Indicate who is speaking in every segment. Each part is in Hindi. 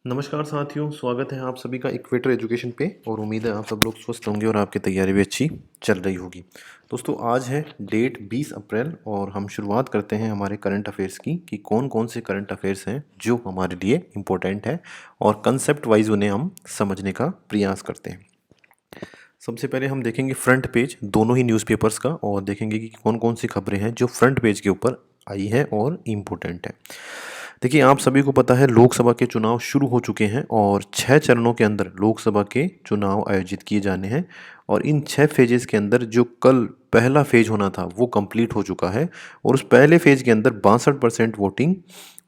Speaker 1: नमस्कार साथियों, स्वागत है आप सभी का इक्वेटर एजुकेशन पे। और उम्मीद है आप सब लोग स्वस्थ होंगे और आपकी तैयारी भी अच्छी चल रही होगी। दोस्तों, आज है डेट 20 अप्रैल और हम शुरुआत करते हैं हमारे करंट अफेयर्स की कि कौन कौन से करंट अफेयर्स हैं जो हमारे लिए इम्पोर्टेंट है और कंसेप्ट वाइज उन्हें हम समझने का प्रयास करते हैं। सबसे पहले हम देखेंगे फ्रंट पेज दोनों ही न्यूज़पेपर्स का और देखेंगे कि कौन कौन सी खबरें हैं जो फ्रंट पेज के ऊपर आई है और इम्पोर्टेंट है। देखिए, आप सभी को पता है लोकसभा के चुनाव शुरू हो चुके हैं और 6 चरणों के अंदर लोकसभा के चुनाव आयोजित किए जाने हैं। और इन 6 फेजेस के अंदर जो कल पहला फेज होना था वो कंप्लीट हो चुका है और उस पहले फेज के अंदर 62% वोटिंग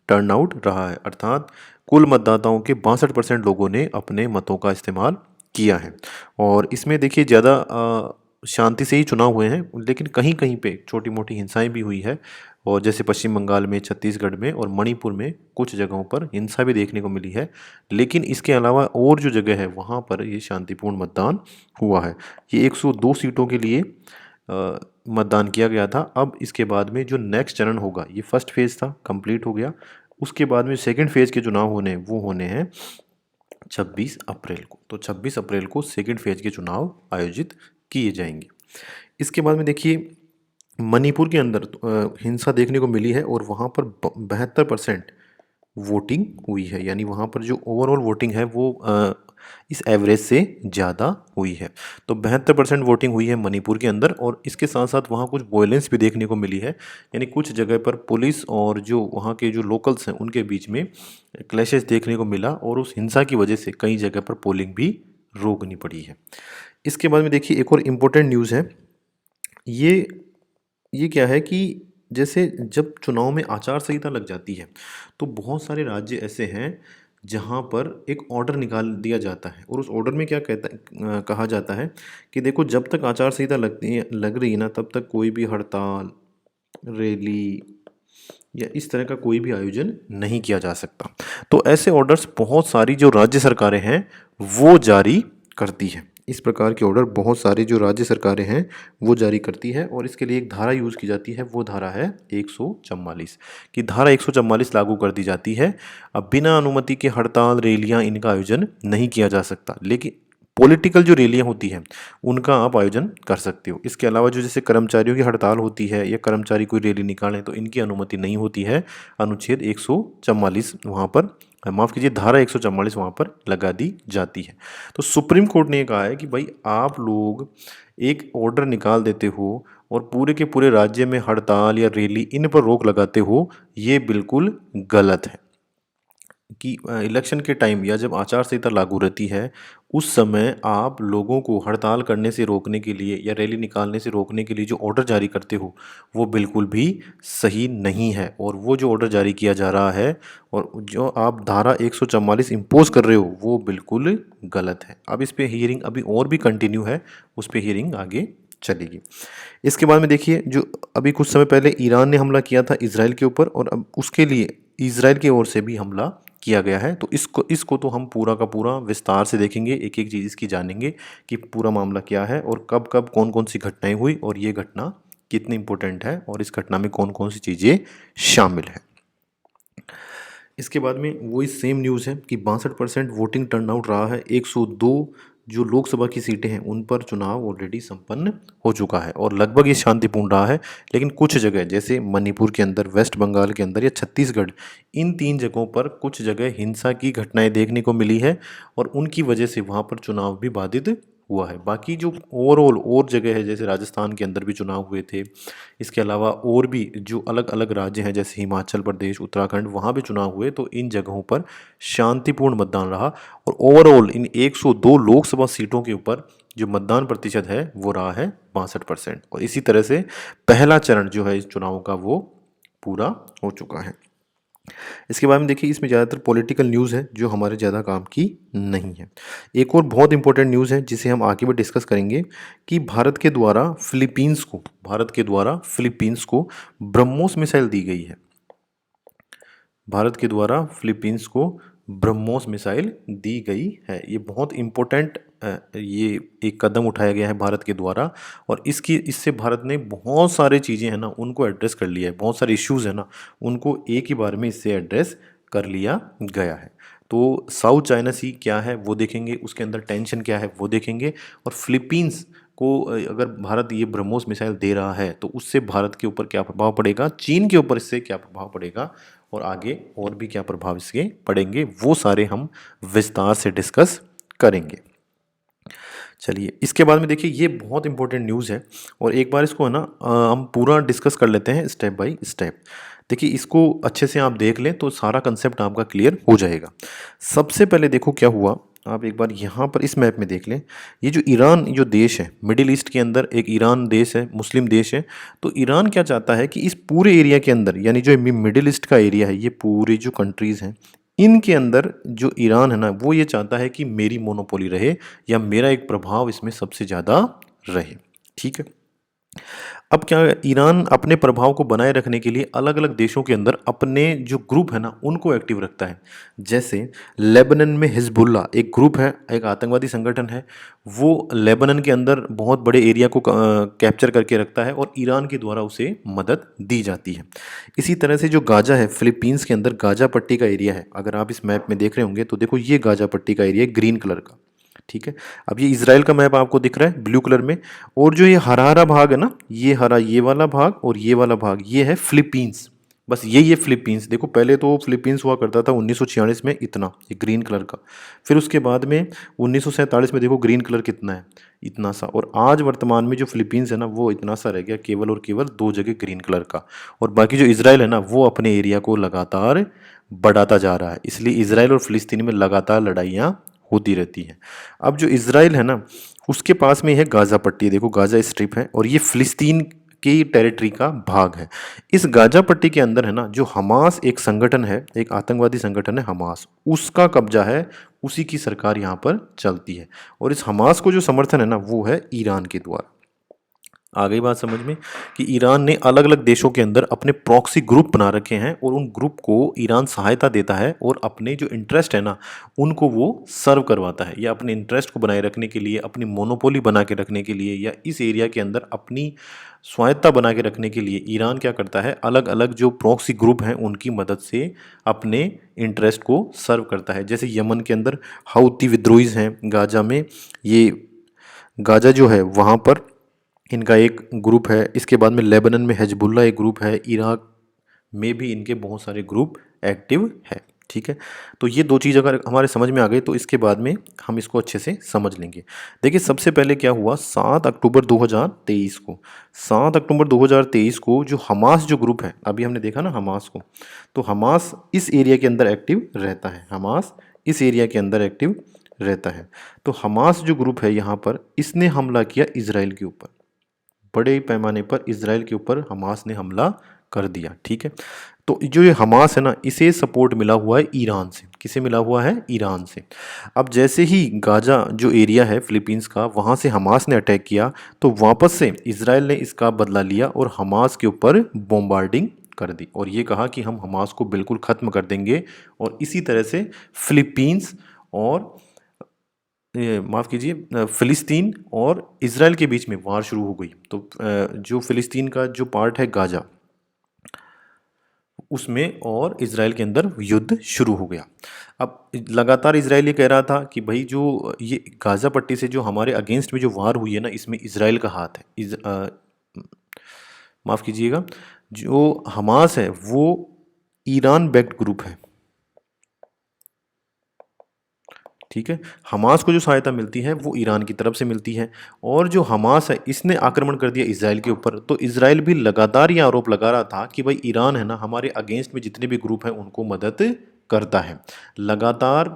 Speaker 1: टर्नआउट रहा है, अर्थात कुल मतदाताओं के 62% लोगों ने अपने मतों का इस्तेमाल किया है। और इसमें देखिए ज़्यादा शांति से ही चुनाव हुए हैं, लेकिन कहीं कहीं पे छोटी मोटी हिंसाएं भी हुई है। और जैसे पश्चिम बंगाल में, छत्तीसगढ़ में और मणिपुर में कुछ जगहों पर हिंसा भी देखने को मिली है। लेकिन इसके अलावा और जो जगह है वहाँ पर ये शांतिपूर्ण मतदान हुआ है। ये 102 सीटों के लिए मतदान किया गया था। अब इसके बाद में जो नेक्स्ट चरण होगा, ये फर्स्ट फेज़ था, कंप्लीट हो गया। उसके बाद में सेकंड फेज़ के चुनाव वो होने हैं 26 अप्रैल को। तो 26 अप्रैल को सेकंड फेज के चुनाव आयोजित किए जाएंगे। इसके बाद में देखिए, मणिपुर के अंदर हिंसा देखने को मिली है और वहाँ पर 72% वोटिंग हुई है, यानी वहाँ पर जो ओवरऑल वोटिंग है वो इस एवरेज से ज़्यादा हुई है। तो 72% वोटिंग हुई है मणिपुर के अंदर। और इसके साथ साथ वहाँ कुछ वॉयलेंस भी देखने को मिली है, यानी कुछ जगह पर पुलिस और जो वहाँ के जो लोकल्स हैं उनके बीच में क्लैशेस देखने को मिला और उस हिंसा की वजह से कई जगह पर पोलिंग भी रोकनी पड़ी है। इसके बाद में देखिए, एक और इम्पोर्टेंट न्यूज़ है। ये ये क्या है कि जैसे जब चुनाव में आचार संहिता लग जाती है तो बहुत सारे राज्य ऐसे हैं जहाँ पर एक ऑर्डर निकाल दिया जाता है और उस ऑर्डर में क्या कहा जाता है कि देखो, जब तक आचार संहिता लग रही है ना, तब तक कोई भी हड़ताल, रैली या इस तरह का कोई भी आयोजन नहीं किया जा सकता। तो ऐसे ऑर्डर्स बहुत सारी जो राज्य सरकारें हैं वो जारी करती हैं। इस प्रकार के ऑर्डर बहुत सारी जो राज्य सरकारें हैं वो जारी करती है और इसके लिए एक धारा यूज़ की जाती है। वो धारा है 144 की धारा 144 लागू कर दी जाती है। अब बिना अनुमति के हड़ताल, रैलियां, इनका आयोजन नहीं किया जा सकता, लेकिन पॉलिटिकल जो रैलियां होती हैं उनका आप आयोजन कर सकते हो। इसके अलावा जो जैसे कर्मचारियों की हड़ताल होती है या कर्मचारी कोई रैली निकालें तो इनकी अनुमति नहीं होती है। अनुच्छेद 144 वहाँ पर, माफ़ कीजिए, धारा 144 वहाँ पर लगा दी जाती है। तो सुप्रीम कोर्ट ने कहा है कि भाई, आप लोग एक ऑर्डर निकाल देते हो और पूरे के पूरे राज्य में हड़ताल या रैली इन पर रोक लगाते हो, ये बिल्कुल गलत है। कि इलेक्शन के टाइम या जब आचार संहिता लागू रहती है उस समय आप लोगों को हड़ताल करने से रोकने के लिए या रैली निकालने से रोकने के लिए जो ऑर्डर जारी करते हो वो बिल्कुल भी सही नहीं है। और वो जो ऑर्डर जारी किया जा रहा है और जो आप धारा 144 इम्पोज कर रहे हो वो बिल्कुल गलत है। अब इस पे हियरिंग अभी और भी कंटिन्यू है, उस पर हियरिंग आगे चलेगी। इसके बाद में देखिए, जो अभी कुछ समय पहले ईरान ने हमला किया था इसराइल के ऊपर और अब उसके लिए इसराइल की ओर से भी हमला किया गया है। तो इसको तो हम पूरा का पूरा विस्तार से देखेंगे, एक एक चीज़ इसकी जानेंगे कि पूरा मामला क्या है और कब कब कौन कौन सी घटनाएं हुई और ये घटना कितनी इंपॉर्टेंट है और इस घटना में कौन कौन सी चीज़ें शामिल है। इसके बाद में वही सेम न्यूज़ है कि 62% वोटिंग टर्नआउट रहा है। 102 जो लोकसभा की सीटें हैं उन पर चुनाव ऑलरेडी संपन्न हो चुका है और लगभग ये शांतिपूर्ण रहा है। लेकिन कुछ जगह जैसे मणिपुर के अंदर, वेस्ट बंगाल के अंदर या छत्तीसगढ़, इन 3 जगहों पर कुछ जगह हिंसा की घटनाएं देखने को मिली है और उनकी वजह से वहाँ पर चुनाव भी बाधित हुआ है। बाकी जो ओवरऑल और जगह है जैसे राजस्थान के अंदर भी चुनाव हुए थे। इसके अलावा और भी जो अलग अलग राज्य हैं जैसे हिमाचल प्रदेश, उत्तराखंड, वहाँ भी चुनाव हुए। तो इन जगहों पर शांतिपूर्ण मतदान रहा और ओवरऑल इन 102 लोकसभा सीटों के ऊपर जो मतदान प्रतिशत है वो रहा है 62%। और इसी तरह से पहला चरण जो है इस चुनाव का वो पूरा हो चुका है। इसके बारे में देखिए, इसमें ज़्यादातर पॉलिटिकल न्यूज़ है जो हमारे ज़्यादा काम की नहीं है। एक और बहुत इंपॉर्टेंट न्यूज़ है जिसे हम आगे भी डिस्कस करेंगे कि भारत के द्वारा फिलीपींस को ब्रह्मोस मिसाइल दी गई है। भारत के द्वारा फिलीपींस को ब्रह्मोस मिसाइल दी गई है। ये बहुत इम्पोर्टेंट ये एक कदम उठाया गया है भारत के द्वारा और इससे भारत ने बहुत सारी चीज़ें हैं ना उनको एड्रेस कर लिया है। बहुत सारे इश्यूज़ हैं ना उनको एक ही बार में इससे एड्रेस कर लिया गया है। तो साउथ चाइना सी क्या है वो देखेंगे, उसके अंदर टेंशन क्या है वो देखेंगे, और फिलीपींस को अगर भारत ये ब्रह्मोस मिसाइल दे रहा है तो उससे भारत के ऊपर क्या प्रभाव पड़ेगा, चीन के ऊपर इससे क्या प्रभाव पड़ेगा, और आगे और भी क्या प्रभाव इसके पड़ेंगे, वो सारे हम विस्तार से डिस्कस करेंगे। चलिए, इसके बाद में देखिए ये बहुत इंपॉर्टेंट न्यूज़ है, और एक बार इसको है ना हम पूरा डिस्कस कर लेते हैं स्टेप बाय स्टेप। देखिए इसको अच्छे से आप देख लें तो सारा कंसेप्ट आपका क्लियर हो जाएगा। सबसे पहले देखो क्या हुआ, आप एक बार यहाँ पर इस मैप में देख लें। ये जो ईरान जो देश है, मिडिल ईस्ट के अंदर एक ईरान देश है, मुस्लिम देश है। तो ईरान क्या चाहता है कि इस पूरे एरिया के अंदर, यानी जो मिडिल ईस्ट का एरिया है, ये पूरी जो कंट्रीज़ हैं इनके अंदर जो ईरान है ना, वो ये चाहता है कि मेरी मोनोपोली रहे, या मेरा एक प्रभाव इसमें सबसे ज़्यादा रहे। ठीक है, अब क्या ईरान अपने प्रभाव को बनाए रखने के लिए अलग अलग देशों के अंदर अपने जो ग्रुप है ना उनको एक्टिव रखता है। जैसे लेबनान में हिजबुल्ला एक ग्रुप है, एक आतंकवादी संगठन है, वो लेबनान के अंदर बहुत बड़े एरिया को कैप्चर करके रखता है और ईरान के द्वारा उसे मदद दी जाती है। इसी तरह से जो गाजा है, फिलीपींस के अंदर गाजा पट्टी का एरिया है, अगर आप इस मैप में देख रहे होंगे तो देखो ये गाजा पट्टी का एरिया है ग्रीन कलर का। ठीक है, अब ये इजराइल का मैप आपको दिख रहा है ब्लू कलर में, और जो ये हरा हरा भाग है ना, ये हरा ये वाला भाग और ये वाला भाग, ये है फिलीपींस। बस ये फिलीपींस देखो, पहले तो फिलीपींस हुआ करता था 1946 में इतना, ये ग्रीन कलर का। फिर उसके बाद में 1947 में देखो ग्रीन कलर कितना है, इतना सा। और आज वर्तमान में जो फिलीपींस है ना वो इतना सा रह गया, केवल और केवल दो जगह ग्रीन कलर का। और बाकी जो इजराइल है ना वो अपने एरिया को लगातार बढ़ाता जा रहा है, इसलिए इजराइल और फिलिस्तीन में लगातार लड़ाइयाँ होती रहती है। अब जो इजराइल है ना उसके पास में है गाजा पट्टी, देखो गाजा स्ट्रिप है, और ये फिलिस्तीन की टेरिटरी का भाग है। इस गाजा पट्टी के अंदर है ना जो हमास एक संगठन है, एक आतंकवादी संगठन है हमास, उसका कब्जा है, उसी की सरकार यहाँ पर चलती है। और इस हमास को जो समर्थन है ना वो है ईरान के द्वारा। आ गई बात समझ में कि ईरान ने अलग अलग देशों के अंदर अपने प्रॉक्सी ग्रुप बना रखे हैं, और उन ग्रुप को ईरान सहायता देता है, और अपने जो इंटरेस्ट है ना उनको वो सर्व करवाता है, या अपने इंटरेस्ट को बनाए रखने के लिए, अपनी मोनोपोली बना के रखने के लिए, या इस एरिया के अंदर अपनी स्वायत्ता बना के रखने के लिए ईरान क्या करता है, अलग अलग जो प्रॉक्सी ग्रुप हैं उनकी मदद से अपने इंटरेस्ट को सर्व करता है। जैसे यमन के अंदर हाउती विद्रोहीज हैं, गाजा में ये गाजा जो है वहाँ पर इनका एक ग्रुप है। इसके बाद में लेबनान में हिजबुल्ला एक ग्रुप है, इराक में भी इनके बहुत सारे ग्रुप एक्टिव है। ठीक है, तो ये दो चीज़ अगर हमारे समझ में आ गई तो इसके बाद में हम इसको अच्छे से समझ लेंगे। देखिए सबसे पहले क्या हुआ, 7 अक्टूबर 2023 को, 7 अक्टूबर 2023 को जो हमास जो ग्रुप है, अभी हमने देखा ना हमास को, तो हमास इस एरिया के अंदर एक्टिव रहता है, हमास इस एरिया के अंदर एक्टिव रहता है। तो हमास जो ग्रुप है यहाँ पर, इसने हमला किया इजराइल के ऊपर, बड़े पैमाने पर इजराइल के ऊपर हमास ने हमला कर दिया। ठीक है, तो जो ये हमास है ना इसे सपोर्ट मिला हुआ है ईरान से। किसे मिला हुआ है? ईरान से। अब जैसे ही गाजा जो एरिया है फिलीपींस का, वहाँ से हमास ने अटैक किया, तो वापस से इजराइल ने इसका बदला लिया और हमास के ऊपर बॉम्बार्डिंग कर दी, और ये कहा कि हम हमास को बिल्कुल ख़त्म कर देंगे। और इसी तरह से फिलीपींस और माफ़ कीजिए फ़िलिस्तीन और इज़राइल के बीच में वार शुरू हो गई। तो जो फ़िलिस्तीन का जो पार्ट है गाजा, उसमें और इज़राइल के अंदर युद्ध शुरू हो गया। अब लगातार इज़राइल ये कह रहा था कि भाई जो ये गाज़ा पट्टी से जो हमारे अगेंस्ट में जो वार हुई है ना, इसमें इज़राइल का हाथ है। माफ़ कीजिएगा, जो हमास है वो ईरान बैक्ड ग्रुप है। ठीक है, हमास को जो सहायता मिलती है वो ईरान की तरफ से मिलती है, और जो हमास है इसने आक्रमण कर दिया इजराइल के ऊपर। तो इजराइल भी लगातार ये आरोप लगा रहा था कि भाई ईरान है ना हमारे अगेंस्ट में जितने भी ग्रुप हैं उनको मदद करता है। लगातार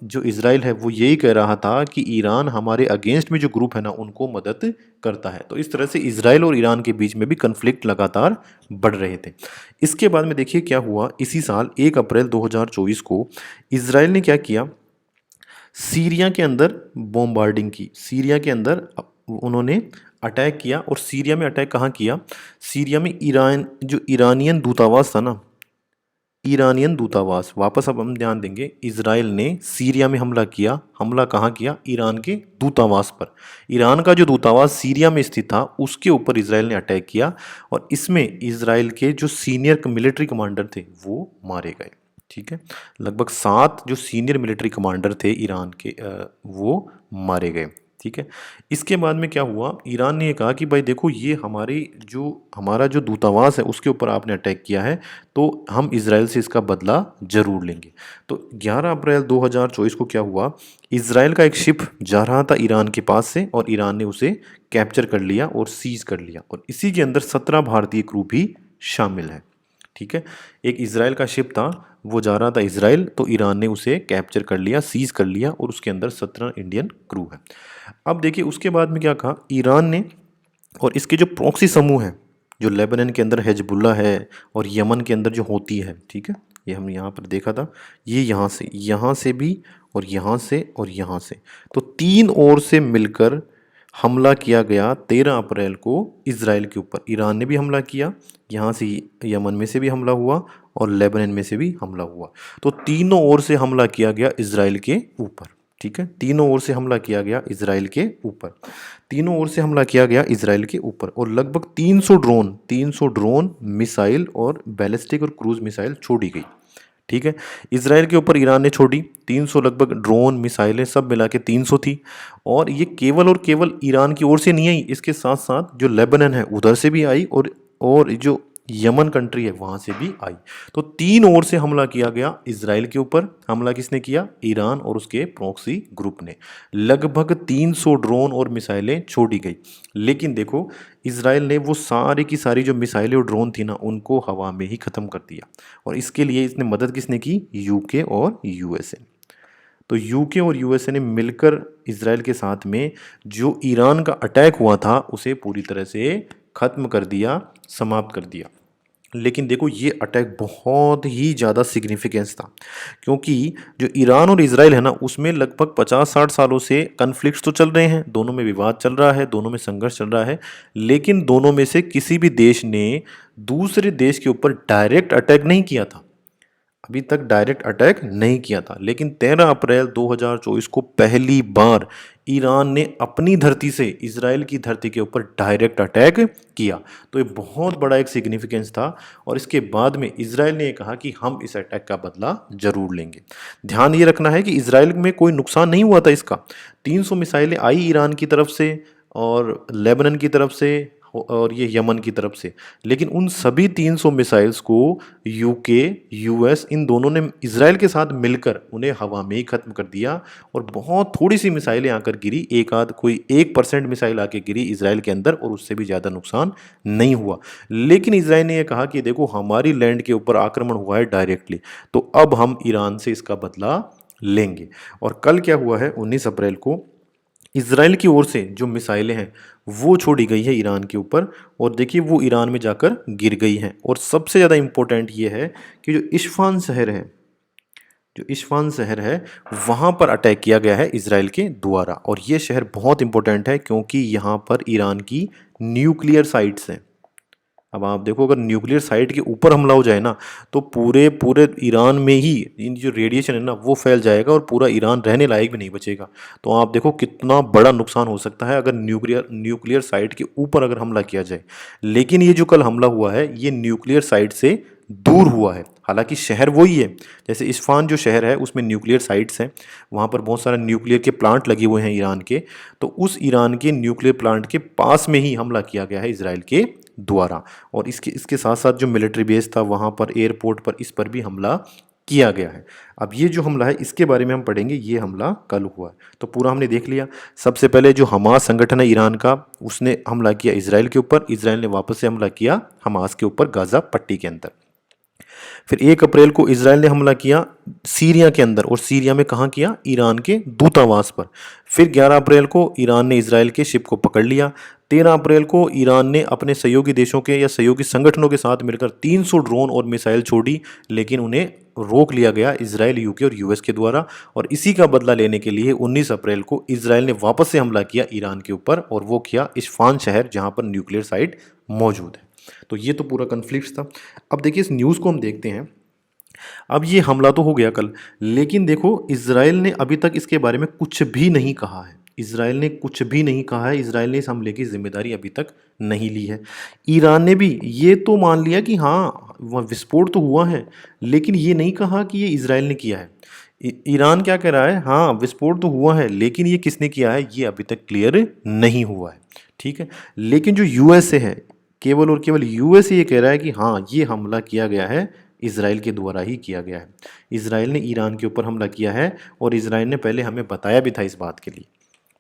Speaker 1: जो इजराइल है वो यही कह रहा था कि ईरान हमारे अगेंस्ट में जो ग्रुप है ना उनको मदद करता है। तो इस तरह से इजराइल और ईरान के बीच में भी कन्फ्लिक्ट लगातार बढ़ रहे थे। इसके बाद में देखिए क्या हुआ, इसी साल 1 अप्रैल 2024 को इजराइल ने क्या किया, सीरिया के अंदर बॉम्बार्डिंग की। सीरिया के अंदर उन्होंने अटैक किया, और सीरिया में अटैक कहाँ किया, सीरिया में ईरान जो ईरानियन दूतावास था ना, ईरानियन दूतावास, वापस अब हम ध्यान देंगे, इजराइल ने सीरिया में हमला किया। हमला कहाँ किया? ईरान के दूतावास पर। ईरान का जो दूतावास सीरिया में स्थित था उसके ऊपर इजराइल ने अटैक किया, और इसमें इजराइल के जो सीनियर मिलिट्री कमांडर थे वो मारे गए। ठीक है। लगभग 7 जो सीनियर मिलिट्री कमांडर थे ईरान के वो मारे गए। ठीक है। इसके बाद में क्या हुआ, ईरान ने ये कहा कि भाई देखो ये हमारा जो दूतावास है उसके ऊपर आपने अटैक किया है, तो हम इजराइल से इसका बदला जरूर लेंगे। तो 11 अप्रैल 2024 को क्या हुआ, इजराइल का एक शिप जा रहा था ईरान के पास से और ईरान ने उसे कैप्चर कर लिया और सीज कर लिया, और इसी के अंदर 17 भारतीय क्रू भी शामिल है। ठीक है। एक इजराइल का शिप था, वो जा रहा था इजराइल, तो ईरान ने उसे कैप्चर कर लिया, सीज कर लिया, और उसके अंदर 17 इंडियन क्रू है। अब देखिए उसके बाद में क्या कहा ईरान ने, और इसके जो प्रॉक्सी समूह हैं, जो लेबनान के अंदर हिजबुल्लाह है और यमन के अंदर जो होती है, ठीक है, ये हम यहाँ पर देखा था, ये यहाँ से भी और यहाँ से और यहाँ से, तो 3 ओर से मिलकर हमला किया गया 13 अप्रैल को इजराइल के ऊपर। ईरान ने भी हमला किया, यहाँ से यमन में से भी हमला हुआ और लेबनान में से भी हमला हुआ, तो तीनों ओर से हमला किया गया इजराइल के ऊपर। ठीक है, तीनों ओर से हमला किया गया इजराइल के ऊपर, तीनों ओर से हमला किया गया इजराइल के ऊपर, और लगभग 300 ड्रोन मिसाइल और बैलिस्टिक और क्रूज मिसाइल छोड़ी गई। ठीक है, इजराइल के ऊपर ईरान ने छोड़ी 300 लगभग ड्रोन मिसाइलें, सब मिला के 300 थी, और ये केवल और केवल ईरान की ओर से नहीं आई, इसके साथ साथ जो लेबनान है उधर से भी आई, और जो यमन कंट्री है वहाँ से भी आई। तो 3 ओर से हमला किया गया इजराइल के ऊपर। हमला किसने किया? ईरान और उसके प्रॉक्सी ग्रुप ने। लगभग 300 ड्रोन और मिसाइलें छोड़ी गई, लेकिन देखो इजराइल ने वो सारी की सारी जो मिसाइलें और ड्रोन थी ना, उनको हवा में ही ख़त्म कर दिया, और इसके लिए इसने मदद किसने की? यूके और यूएसए। तो यूके और यूएसए ने मिलकर इजराइल के साथ में जो ईरान का अटैक हुआ था उसे पूरी तरह से ख़त्म कर दिया, समाप्त कर दिया। लेकिन देखो ये अटैक बहुत ही ज़्यादा सिग्निफिकेंस था, क्योंकि जो ईरान और इजराइल है ना, उसमें लगभग 50-60 सालों से कन्फ्लिक्ट्स तो चल रहे हैं, दोनों में विवाद चल रहा है, दोनों में संघर्ष चल रहा है, लेकिन दोनों में से किसी भी देश ने दूसरे देश के ऊपर डायरेक्ट अटैक नहीं किया था, अभी तक डायरेक्ट अटैक नहीं किया था। लेकिन 13 अप्रैल 2024 को पहली बार ईरान ने अपनी धरती से इजराइल की धरती के ऊपर डायरेक्ट अटैक किया, तो ये बहुत बड़ा एक सिग्निफिकेंस था। और इसके बाद में इजराइल ने कहा कि हम इस अटैक का बदला जरूर लेंगे। ध्यान ये रखना है कि इजराइल में कोई नुकसान नहीं हुआ था इसका। 300 मिसाइलें आई ईरान की तरफ से और लेबनान की तरफ से और ये यमन की तरफ से, लेकिन उन सभी 300 मिसाइल्स को यूके, यूएस, इन दोनों ने इजराइल के साथ मिलकर उन्हें हवा में ही ख़त्म कर दिया, और बहुत थोड़ी सी मिसाइलें आकर गिरी, एक आध कोई 1% मिसाइल आके गिरी इजराइल के अंदर, और उससे भी ज़्यादा नुकसान नहीं हुआ। लेकिन इजराइल ने यह कहा कि देखो हमारी लैंड के ऊपर आक्रमण हुआ है डायरेक्टली, तो अब हम ईरान से इसका बदला लेंगे। और कल क्या हुआ है, 19 अप्रैल को इजराइल की ओर से जो मिसाइलें हैं वो छोड़ी गई है ईरान के ऊपर, और देखिए वो ईरान में जाकर गिर गई हैं। और सबसे ज़्यादा इम्पोर्टेंट ये है कि जो इस्फान शहर है वहाँ पर अटैक किया गया है इजराइल के द्वारा, और ये शहर बहुत इंपॉर्टेंट है क्योंकि यहाँ पर ईरान की न्यूक्लियर साइट्स हैं। अब आप देखो अगर न्यूक्लियर साइट के ऊपर हमला हो जाए ना, तो पूरे पूरे ईरान में ही इन जो रेडिएशन है ना वो फैल जाएगा, और पूरा ईरान रहने लायक भी नहीं बचेगा। तो आप देखो कितना बड़ा नुकसान हो सकता है अगर न्यूक्लियर साइट के ऊपर अगर हमला किया जाए। लेकिन ये जो कल हमला हुआ है ये न्यूक्लियर साइट से दूर हुआ है, हालांकि शहर वही है। जैसे इस्फान जो शहर है उसमें न्यूक्लियर साइट्स हैं, वहाँ पर बहुत सारे न्यूक्लियर के प्लांट लगे हुए हैं ईरान के, तो उस ईरान के न्यूक्लियर प्लांट के पास में ही हमला किया गया है इजराइल के द्वारा। और इसके साथ साथ जो मिलिट्री बेस था वहाँ पर, एयरपोर्ट पर, इस पर भी हमला किया गया है। अब ये जो हमला है इसके बारे में हम पढ़ेंगे, ये हमला कल हुआ है। तो पूरा हमने देख लिया। सबसे पहले जो हमास संगठन है ईरान का, उसने हमला किया इजराइल के ऊपर, इजराइल ने वापस से हमला किया हमास के ऊपर गाजा पट्टी के अंदर। फिर 1 अप्रैल को इजराइल ने हमला किया सीरिया के अंदर, और सीरिया में कहाँ किया? ईरान के दूतावास पर। फिर 11 अप्रैल को ईरान ने इजराइल के शिप को पकड़ लिया। 13 अप्रैल को ईरान ने अपने सहयोगी देशों के या सहयोगी संगठनों के साथ मिलकर 300 ड्रोन और मिसाइल छोड़ी, लेकिन उन्हें रोक लिया गया इजराइल, यूके और यूएस के द्वारा। और इसी का बदला लेने के लिए 19 अप्रैल को इजराइल ने वापस से हमला किया ईरान के ऊपर, और वो किया इस्फान शहर जहाँ पर न्यूक्लियर साइट मौजूद है। तो ये तो पूरा कन्फ्लिक्ट था। अब देखिए इस न्यूज़ को हम देखते हैं। अब ये हमला तो हो गया कल, लेकिन देखो इजराइल ने अभी तक इसके बारे में कुछ भी नहीं कहा है। इसराइल ने कुछ भी नहीं कहा है, इसराइल ने इस हमले की जिम्मेदारी अभी तक नहीं ली है। ईरान ने भी ये तो मान लिया कि हाँ वह विस्फोट तो हुआ है, लेकिन ये नहीं कहा कि ये इसराइल ने किया है। ईरान क्या कह रहा है, हाँ विस्फोट तो हुआ है लेकिन ये किसने किया है ये अभी तक क्लियर नहीं हुआ है। ठीक है, लेकिन जो यूएसए है, केवल और केवल यूएसए ये कह रहा है कि हाँ ये हमला किया गया है, इसराइल के द्वारा ही किया गया है। इसराइल ने ईरान के ऊपर हमला किया है और इसराइल ने पहले हमें बताया भी था इस बात के लिए।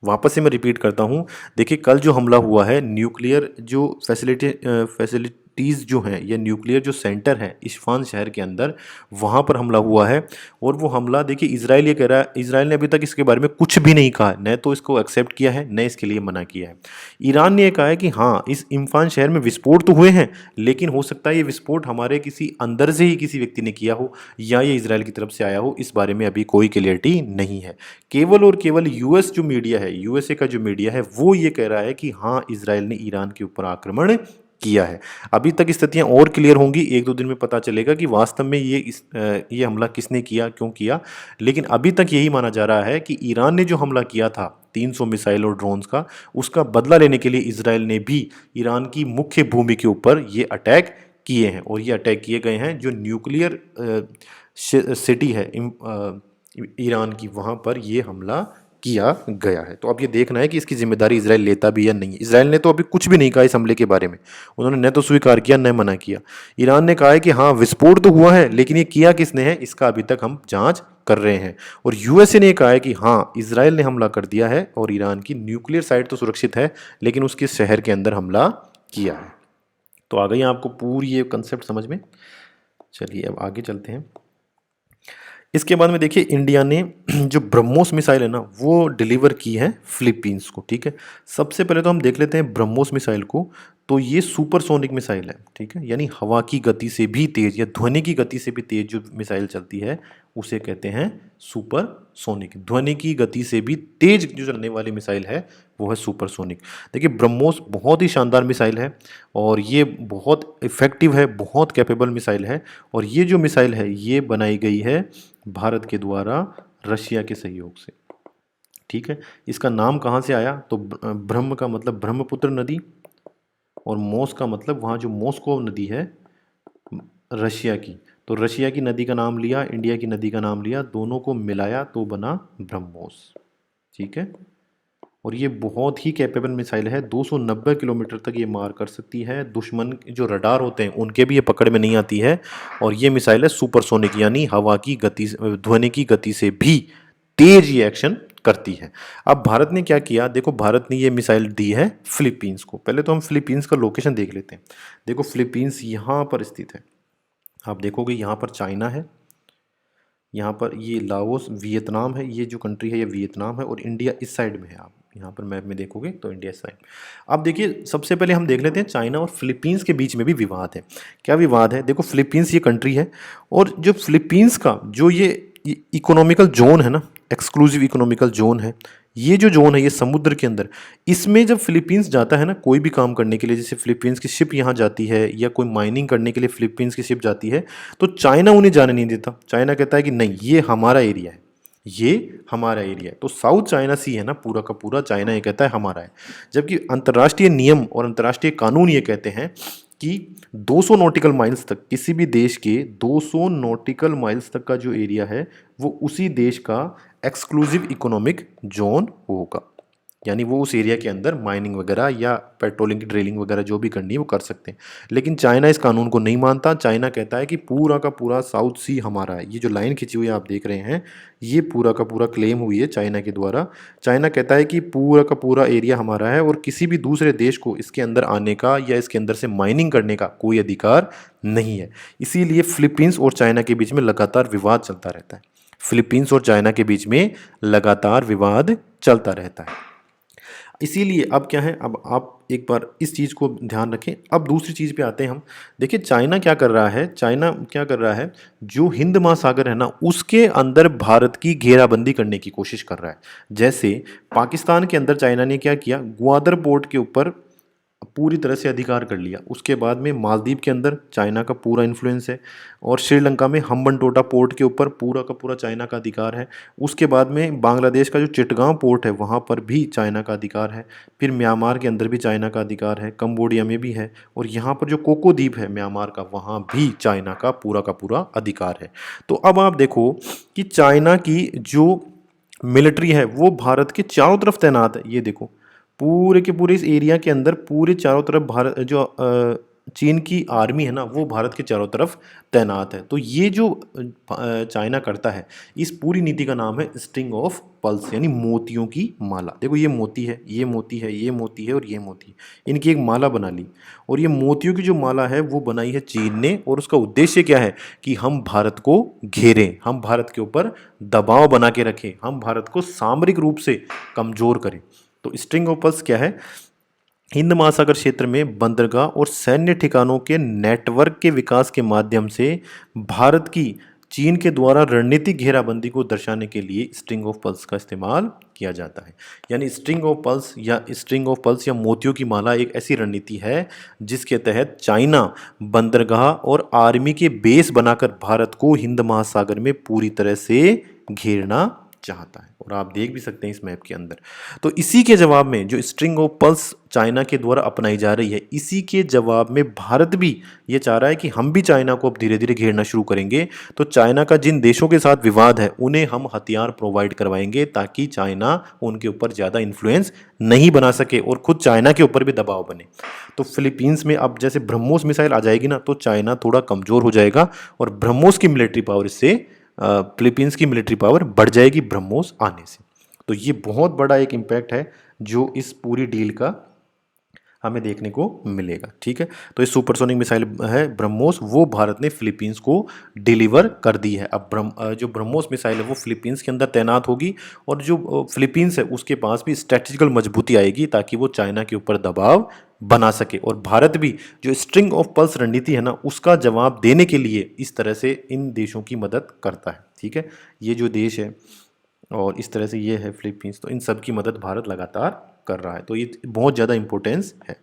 Speaker 1: वापस से मैं रिपीट करता हूँ, देखिए कल जो हमला हुआ है, न्यूक्लियर जो फैसिलिटीज़ जो हैं या न्यूक्लियर जो सेंटर है इस्फान शहर के अंदर, वहाँ पर हमला हुआ है। और वो हमला देखिए इसराइल ये कह रहा है, इसराइल ने अभी तक इसके बारे में कुछ भी नहीं कहा, न तो इसको एक्सेप्ट किया है न इसके लिए मना किया है। ईरान ने यह कहा है कि हाँ इस इम्फान शहर में विस्फोट तो हुए हैं, लेकिन हो सकता है ये विस्फोट हमारे किसी अंदर से ही किसी व्यक्ति ने किया हो या ये इसराइल की तरफ से आया हो, इस बारे में अभी कोई क्लियरिटी नहीं है। केवल और केवल यूएस जो मीडिया है, यूएसए का जो मीडिया है वो ये कह रहा है कि हाँ इसराइल ने ईरान के ऊपर आक्रमण किया है। अभी तक स्थितियां और क्लियर होंगी, एक दो दिन में पता चलेगा कि वास्तव में ये हमला किसने किया, क्यों किया। लेकिन अभी तक यही माना जा रहा है कि ईरान ने जो हमला किया था 300 मिसाइल और ड्रोन्स का, उसका बदला लेने के लिए इसराइल ने भी ईरान की मुख्य भूमि के ऊपर ये अटैक किए हैं। और ये अटैक किए गए हैं जो न्यूक्लियर सिटी है ईरान की, वहाँ पर ये हमला किया गया है। तो अब ये देखना है कि इसकी जिम्मेदारी इसराइल लेता भी या नहीं। इसराइल ने तो अभी कुछ भी नहीं कहा इस हमले के बारे में, उन्होंने न तो स्वीकार किया न मना किया। ईरान ने कहा है कि हाँ विस्फोट तो हुआ है, लेकिन ये किया किसने है इसका अभी तक हम जांच कर रहे हैं। और यूएसए ने कहा है कि हाँ इसराइल ने हमला कर दिया है और ईरान की न्यूक्लियर साइट तो सुरक्षित है, लेकिन उसके शहर के अंदर हमला किया है। तो आ गई आपको पूरी ये कंसेप्ट समझ में। चलिए अब आगे चलते हैं। इसके बाद में देखिए इंडिया ने जो ब्रह्मोस मिसाइल है ना वो डिलीवर की है फिलीपींस को। ठीक है, सबसे पहले तो हम देख लेते हैं ब्रह्मोस मिसाइल को। तो ये सुपरसोनिक मिसाइल है, ठीक है, यानी हवा की गति से भी तेज या ध्वनि की गति से भी तेज जो मिसाइल चलती है उसे कहते हैं सुपरसोनिक। ध्वनि की गति से भी तेज जो चलने वाली मिसाइल है वो है सुपरसोनिक। देखिए ब्रह्मोस बहुत ही शानदार मिसाइल है और ये बहुत इफ़ेक्टिव है, बहुत कैपेबल मिसाइल है। और ये जो मिसाइल है ये बनाई गई है भारत के द्वारा रशिया के सहयोग से। ठीक है, इसका नाम कहाँ से आया, तो ब्रह्म का मतलब ब्रह्मपुत्र नदी और मोस का मतलब वहाँ जो मॉस्को नदी है रशिया की, तो रशिया की नदी का नाम लिया, इंडिया की नदी का नाम लिया, दोनों को मिलाया तो बना ब्रह्मोस। ठीक है, और ये बहुत ही कैपेबल मिसाइल है, 290 किलोमीटर तक ये मार कर सकती है। दुश्मन जो रडार होते हैं उनके भी ये पकड़ में नहीं आती है। और ये मिसाइल है सुपरसोनिक, यानी हवा की गति, ध्वनि की गति से भी तेज ये एक्शन करती है। अब भारत ने क्या किया, देखो भारत ने ये मिसाइल दी है फिलीपींस को। पहले तो हम फिलीपींस का लोकेशन देख लेते हैं। देखो फिलीपींस यहाँ पर स्थित है, आप देखोगे यहाँ पर चाइना है, यहाँ पर ये लाओस, वियतनाम है, ये जो कंट्री है ये वियतनाम है, और इंडिया इस साइड में है। आप यहाँ पर मैप में देखोगे तो इंडिया साइड। अब देखिए सबसे पहले हम देख लेते हैं चाइना और फिलीपींस के बीच में भी विवाद है। क्या विवाद है, देखो फिलीपींस ये कंट्री है और जो फिलीपींस का जो ये इकोनॉमिकल जोन है ना, एक्सक्लूसिव इकोनॉमिकल जोन है, ये जो जोन है ये समुद्र के अंदर, इसमें जब फिलीपींस जाता है ना कोई भी काम करने के लिए, जैसे फिलीपींस की शिप यहाँ जाती है या कोई माइनिंग करने के लिए फिलीपींस की शिप जाती है, तो चाइना उन्हें जाने नहीं देता। चाइना कहता है कि नहीं ये हमारा एरिया है, ये हमारा एरिया है। तो साउथ चाइना सी है ना पूरा का पूरा, चाइना ये कहता है हमारा है। जबकि अंतर्राष्ट्रीय नियम और अंतर्राष्ट्रीय कानून ये कहते हैं कि 200 नॉटिकल माइल्स तक, किसी भी देश के 200 नॉटिकल माइल्स तक का जो एरिया है वो उसी देश का एक्सक्लूसिव इकोनॉमिक जोन होगा, यानी वो उस एरिया के अंदर माइनिंग वगैरह या पेट्रोलिंग की ड्रिलिंग वगैरह जो भी करनी है वो कर सकते हैं। लेकिन चाइना इस कानून को नहीं मानता। चाइना कहता है कि पूरा का पूरा साउथ सी हमारा है। ये जो लाइन खिंची हुई है आप देख रहे हैं, ये पूरा का पूरा क्लेम हुई है चाइना के द्वारा। चाइना कहता है कि पूरा का पूरा एरिया हमारा है और किसी भी दूसरे देश को इसके अंदर आने का या इसके अंदर से माइनिंग करने का कोई अधिकार नहीं है। इसीलिए फिलीपींस और चाइना के बीच में लगातार विवाद चलता रहता है। फिलीपींस और चाइना के बीच में लगातार विवाद चलता रहता है। इसीलिए अब क्या है, अब आप एक बार इस चीज़ को ध्यान रखें। अब दूसरी चीज़ पे आते हैं हम। देखिए चाइना क्या कर रहा है, चाइना क्या कर रहा है, जो हिंद महासागर है ना उसके अंदर भारत की घेराबंदी करने की कोशिश कर रहा है। जैसे पाकिस्तान के अंदर चाइना ने क्या किया, ग्वादर पोर्ट के ऊपर पूरी तरह से अधिकार कर लिया। उसके बाद में मालदीव के अंदर चाइना का पूरा इन्फ्लुएंस है, और श्रीलंका में हम्बनटोटा पोर्ट के ऊपर पूरा का पूरा चाइना का अधिकार है। उसके बाद में बांग्लादेश का जो चिटगांव पोर्ट है वहाँ पर भी चाइना का अधिकार है। फिर म्यांमार के अंदर भी चाइना का अधिकार है, कंबोडिया में भी है, और यहाँ पर जो कोको द्वीप है म्यांमार का, वहाँ भी चाइना का पूरा अधिकार है। तो अब आप देखो कि चाइना की जो मिलिट्री है वो भारत के चारों तरफ तैनात है। ये देखो पूरे के पूरे इस एरिया के अंदर पूरे चारों तरफ भारत जो चीन की आर्मी है ना वो भारत के चारों तरफ तैनात है। तो ये जो चाइना करता है, इस पूरी नीति का नाम है स्ट्रिंग ऑफ पल्स, यानी मोतियों की माला। देखो ये मोती है, ये मोती है, ये मोती है और ये मोती है, इनकी एक माला बना ली। और ये मोतियों की जो माला है वो बनाई है चीन ने, और उसका उद्देश्य क्या है कि हम भारत को घेरें, हम भारत के ऊपर दबाव बना के रखें, हम भारत को सामरिक रूप से कमज़ोर करें। तो स्ट्रिंग ऑफ पल्स क्या है? हिंद महासागर क्षेत्र में बंदरगाह और सैन्य ठिकानों के नेटवर्क के विकास के माध्यम से भारत की चीन के द्वारा रणनीतिक घेराबंदी को दर्शाने के लिए स्ट्रिंग ऑफ पल्स का इस्तेमाल किया जाता है। यानी स्ट्रिंग ऑफ पल्स या मोतियों की माला एक ऐसी रणनीति है जिसके तहत चाइना बंदरगाह और आर्मी के बेस बनाकर भारत को हिंद महासागर में पूरी तरह से घेरना चाहता है। और आप देख भी सकते हैं इस मैप के अंदर। तो इसी के जवाब में जो स्ट्रिंग ऑफ पल्स चाइना के द्वारा अपनाई जा रही है, इसी के जवाब में भारत भी ये चाह रहा है कि हम भी चाइना को अब धीरे धीरे घेरना शुरू करेंगे। तो चाइना का जिन देशों के साथ विवाद है उन्हें हम हथियार प्रोवाइड करवाएंगे ताकि चाइना उनके ऊपर ज़्यादा इन्फ्लुएंस नहीं बना सके और खुद चाइना के ऊपर भी दबाव बने। तो फिलीपींस में अब जैसे ब्रह्मोस मिसाइल आ जाएगी ना, तो चाइना थोड़ा कमज़ोर हो जाएगा और ब्रह्मोस की मिलिट्री पावर इससे फिलीपींस की मिलिट्री पावर बढ़ जाएगी ब्रह्मोस आने से। तो ये बहुत बड़ा एक इम्पैक्ट है जो इस पूरी डील का हमें देखने को मिलेगा। ठीक है, तो ये सुपरसोनिक मिसाइल है ब्रह्मोस, वो भारत ने फिलीपींस को डिलीवर कर दी है। अब जो ब्रह्मोस मिसाइल है वो फिलीपींस के अंदर तैनात होगी, और जो फिलीपींस है उसके पास भी स्ट्रेटेजिकल मजबूती आएगी ताकि वो चाइना के ऊपर दबाव बना सके। और भारत भी जो स्ट्रिंग ऑफ पल्स रणनीति है ना उसका जवाब देने के लिए इस तरह से इन देशों की मदद करता है। ठीक है, ये जो देश है और इस तरह से ये है फिलीपींस, तो इन सब की मदद भारत लगातार कर रहा है। तो ये बहुत ज़्यादा इंपॉर्टेंस है।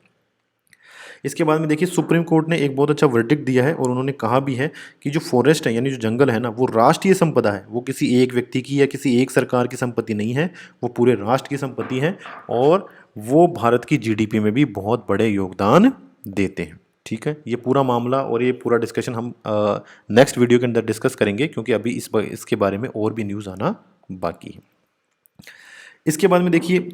Speaker 1: इसके बाद में देखिए सुप्रीम कोर्ट ने एक बहुत अच्छा वर्डिक्ट दिया है, और उन्होंने कहा भी है कि जो फॉरेस्ट है यानी जो जंगल है ना वो राष्ट्रीय संपदा है, वो किसी एक व्यक्ति की या किसी एक सरकार की संपत्ति नहीं है, वो पूरे राष्ट्र की संपत्ति है, और वो भारत की जीडीपी में भी बहुत बड़े योगदान देते हैं। ठीक है, ये पूरा मामला और ये पूरा डिस्कशन हम नेक्स्ट वीडियो के अंदर डिस्कस करेंगे, क्योंकि अभी इसके बारे में और भी न्यूज़ आना बाकी है। इसके बाद में देखिए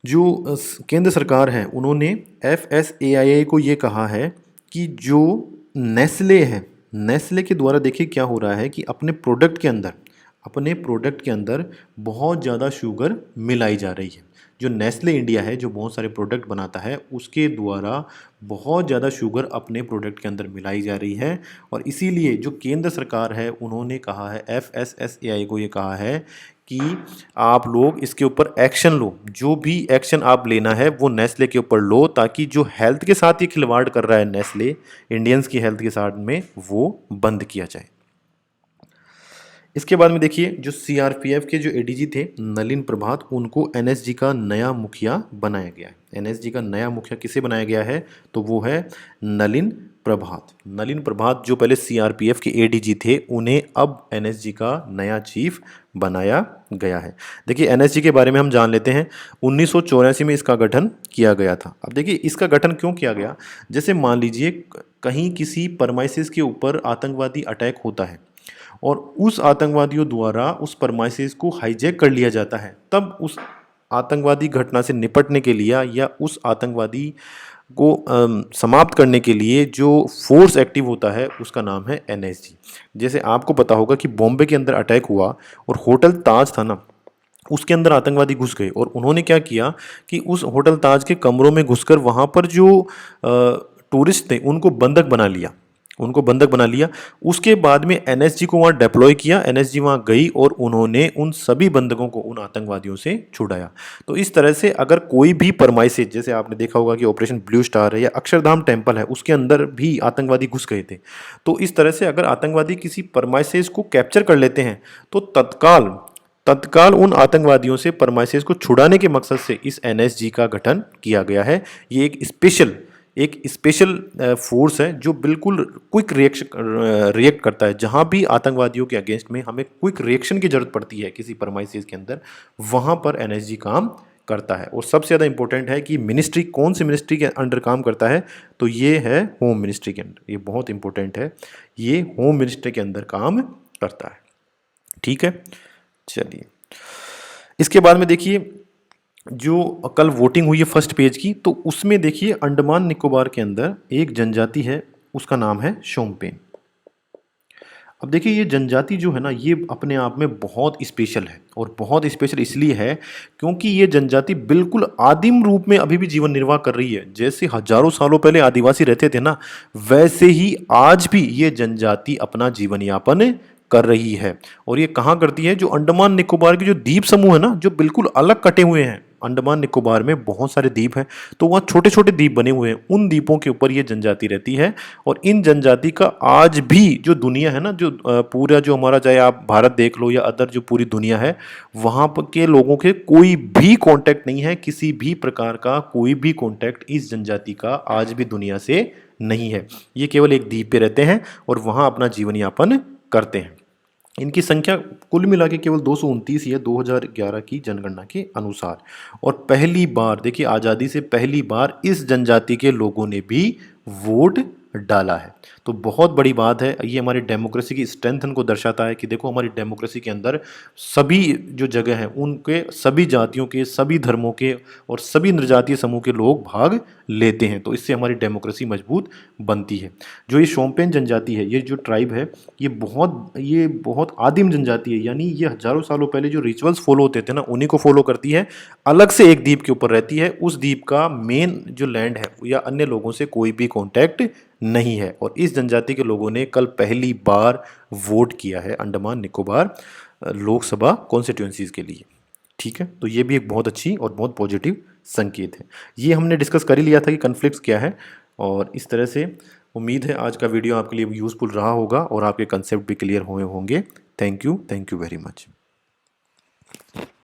Speaker 1: जो केंद्र सरकार है उन्होंने FSAIA को ये कहा है कि जो नेस्ले है, नेस्ले के द्वारा देखिए क्या हो रहा है कि अपने प्रोडक्ट के अंदर बहुत ज़्यादा शुगर मिलाई जा रही है। जो नेस्ले इंडिया है जो बहुत सारे प्रोडक्ट बनाता है उसके द्वारा बहुत ज़्यादा शुगर अपने प्रोडक्ट के अंदर मिलाई जा रही है, और इसीलिए जो केंद्र सरकार है उन्होंने कहा है, FSSAI को ये कहा है कि आप लोग इसके ऊपर एक्शन लो, जो भी एक्शन आप लेना है वो नेस्ले के ऊपर लो, ताकि जो हेल्थ के साथ ये खिलवाड़ कर रहा है नेस्ले इंडियंस की हेल्थ के साथ में, वो बंद किया जाए। इसके बाद में देखिए जो CRPF के जो ADG थे नलिन प्रभात, उनको NSG का नया मुखिया बनाया गया है। NSG का नया मुखिया किसे बनाया गया है? तो वो है नलिन प्रभात। नलिन प्रभात जो पहले CRPF के ADG थे उन्हें अब NSG का नया चीफ बनाया गया है। देखिए NSG के बारे में हम जान लेते हैं। 1984 में इसका गठन किया गया था। अब देखिए इसका गठन क्यों किया गया? जैसे मान लीजिए कहीं किसी परमाइसिस के ऊपर आतंकवादी अटैक होता है और उस आतंकवादियों द्वारा उस परमाइसिस को हाईजैक कर लिया जाता है, तब उस आतंकवादी घटना से निपटने के लिए या उस आतंकवादी को समाप्त करने के लिए जो फोर्स एक्टिव होता है उसका नाम है NSG। जैसे आपको पता होगा कि बॉम्बे के अंदर अटैक हुआ और होटल ताज था ना, उसके अंदर आतंकवादी घुस गए और उन्होंने क्या किया कि उस होटल ताज के कमरों में घुसकर वहाँ पर जो टूरिस्ट थे उनको बंधक बना लिया। उसके बाद में NSG को वहाँ डिप्लॉय किया, NSG वहाँ गई और उन्होंने उन सभी बंधकों को उन आतंकवादियों से छुड़ाया। तो इस तरह से अगर कोई भी परमाइसिस, जैसे आपने देखा होगा कि ऑपरेशन ब्लू स्टार है या अक्षरधाम टेम्पल है, उसके अंदर भी आतंकवादी घुस गए थे। तो इस तरह से अगर आतंकवादी किसी परमाइसिस को कैप्चर कर लेते हैं तो तत्काल उन आतंकवादियों से परमाइसेस को छुड़ाने के मकसद से इस एनएसजी का गठन किया गया है। ये एक स्पेशल फोर्स है जो बिल्कुल क्विक रिएक्ट करता है। जहां भी आतंकवादियों के अगेंस्ट में हमें क्विक रिएक्शन की जरूरत पड़ती है किसी परमाइसेस के अंदर, वहां पर एनएसजी काम करता है। और सबसे ज़्यादा इंपॉर्टेंट है कि मिनिस्ट्री कौन सी मिनिस्ट्री के अंडर काम करता है, तो ये है होम मिनिस्ट्री के अंडर। ये बहुत इंपॉर्टेंट है, ये होम मिनिस्ट्री के अंदर काम करता है। ठीक है, चलिए इसके बाद में देखिए जो कल वोटिंग हुई है फर्स्ट पेज की, तो उसमें देखिए अंडमान निकोबार के अंदर एक जनजाति है, उसका नाम है शोम्पेन। अब देखिए ये जनजाति जो है ना, ये अपने आप में बहुत स्पेशल है, और बहुत स्पेशल इसलिए है क्योंकि ये जनजाति बिल्कुल आदिम रूप में अभी भी जीवन निर्वाह कर रही है। जैसे हजारों सालों पहले आदिवासी रहते थे ना, वैसे ही आज भी ये जनजाति अपना जीवन यापन कर रही है। और ये कहाँ करती है, जो अंडमान निकोबार के जो द्वीप समूह है ना, जो बिल्कुल अलग कटे हुए हैं। अंडमान निकोबार में बहुत सारे द्वीप हैं, तो वहाँ छोटे छोटे द्वीप बने हुए हैं, उन द्वीपों के ऊपर ये जनजाति रहती है। और इन जनजाति का आज भी जो दुनिया है ना, जो पूरा जो हमारा, चाहे आप भारत देख लो या अदर जो पूरी दुनिया है, वहाँ पर के लोगों के कोई भी कांटेक्ट नहीं है, किसी भी प्रकार का कोई भी कांटेक्ट इस जनजाति का आज भी दुनिया से नहीं है। ये केवल एक द्वीप पे रहते हैं और वहाँ अपना जीवन यापन करते हैं। इनकी संख्या कुल मिला के केवल 229 ही है 2011 की जनगणना के अनुसार। और पहली बार देखिए, आज़ादी से पहली बार इस जनजाति के लोगों ने भी वोट डाला है, तो बहुत बड़ी बात है। ये हमारी डेमोक्रेसी की स्ट्रेंथ को दर्शाता है कि देखो हमारी डेमोक्रेसी के अंदर सभी जो जगह हैं उनके सभी जातियों के, सभी धर्मों के और सभी नृजातीय समूह के लोग भाग लेते हैं, तो इससे हमारी डेमोक्रेसी मजबूत बनती है। जो ये शोम्पेन जनजाति है, ये जो ट्राइब है, ये बहुत आदिम जनजाति है, यानी ये हजारों सालों पहले जो रिचुअल्स फॉलो होते थे ना, उन्हीं को फॉलो करती है। अलग से एक द्वीप के ऊपर रहती है, उस द्वीप का मेन जो लैंड है या अन्य लोगों से कोई भी कॉन्टैक्ट नहीं है। और इस जनजाति के लोगों ने कल पहली बार वोट किया है अंडमान निकोबार लोकसभा कॉन्स्टिट्यूएंसीज के लिए। ठीक है, तो ये भी एक बहुत अच्छी और बहुत पॉजिटिव संकेत है। ये हमने डिस्कस कर ही लिया था कि कन्फ्लिक्ट्स क्या है, और इस तरह से उम्मीद है आज का वीडियो आपके लिए यूज़फुल रहा होगा और आपके कंसेप्ट भी क्लियर हुए होंगे। Thank you very much.